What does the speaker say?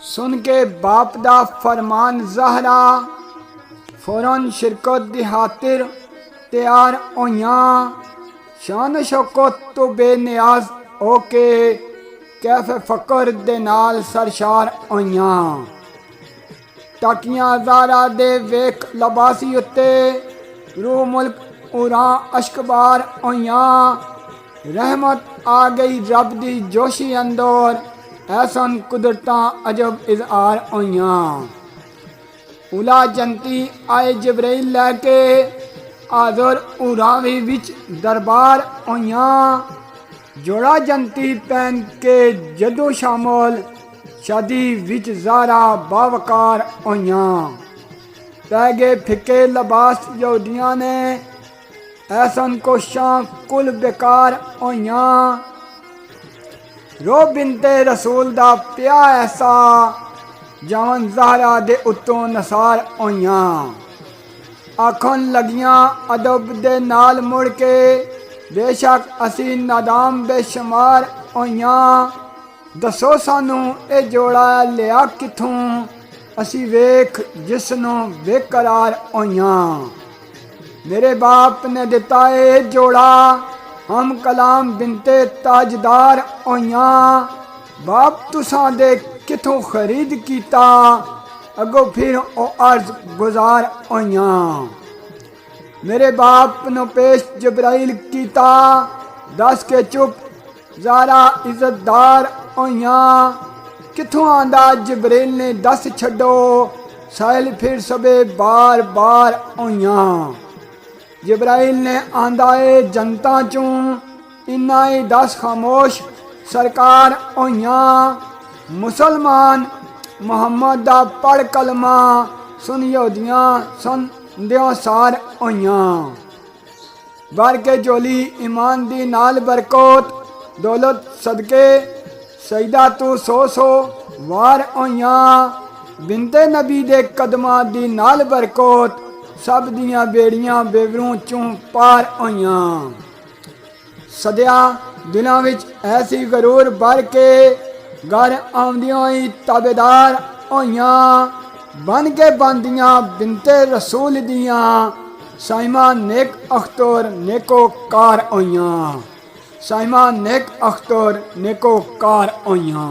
सुन के बाप दा फरमान ज़हरा फौरन शिरकत दी खातिर तैयार होइयां। शान शौकत तो बेनियाज होके कैफ फकर दे नाल सरशार होइयां। टाकियां ज़ारा दे वेख लबासी उत्ते रूह मुल्क उरां अशकबार होइयां। रहमत आ गई रब दी जोशी अंदर ऐसन कुदरतां अजब इज़हार होइयां। उला जंती आए जिब्राइल लैके आज़र उरावी विच दरबार होइयां। जोड़ा जंती पहन के जदों शामल शादी विच ज़ारा बावकार होइयां। पै गए फिके लबास यहूदियां ने ऐसन कोशां कुल बेकार होइयां। रो बिनते रसूल दा प्या ऐसा जवन ज़हरा दे उत्तों नसार होइयां। आखन लगियां अदब दे नाल मुड़ के बेशक असी नादाम बेशुमार होइयां। दसो सानू ए जोड़ा लिया किथों असी वेख जिसनों बेकरार होइयां। मेरे बाप ने दिता ए जोड़ा हम कलाम बिनते ताजदार होइयां। बाप तुसां दे किथों खरीद कीता अगो फिर ओ अर्ज गुजार होइयां। मेरे बाप नो पेश जिब्राइल कीता दस के चुप ज़ारा इज्जतदार होइयां। किथों आंदा जिब्राइल ने दस छड्डो साहिल फिर सबे बार बार होइयां। जिब्राइल ने आंदा ए जनता चूं इन्ना ही दस खामोश सरकार होइयां। मुसलमान मुहम्मद दा पढ़ कलमा सुन यहूदियां सुन दियों सार होइयां। भर के जोली ईमान दी नाल बरकत दौलत सदके सईदा तू सौ वार होइयां। बिनते नबी दे कदमां दी नाल बरकत सब दियां बेड़ियां बेवरों चों पार होइयां। सदिया दिलों विच ऐसी गरूर भर के घर आउंदियां ही ताबेदार होइयां। बन के बनदियां बिनते रसूल दियां साइमा नेक अख्तर नेको कार होइयां। साइमा नेक अख्तर नेको कार होइयां।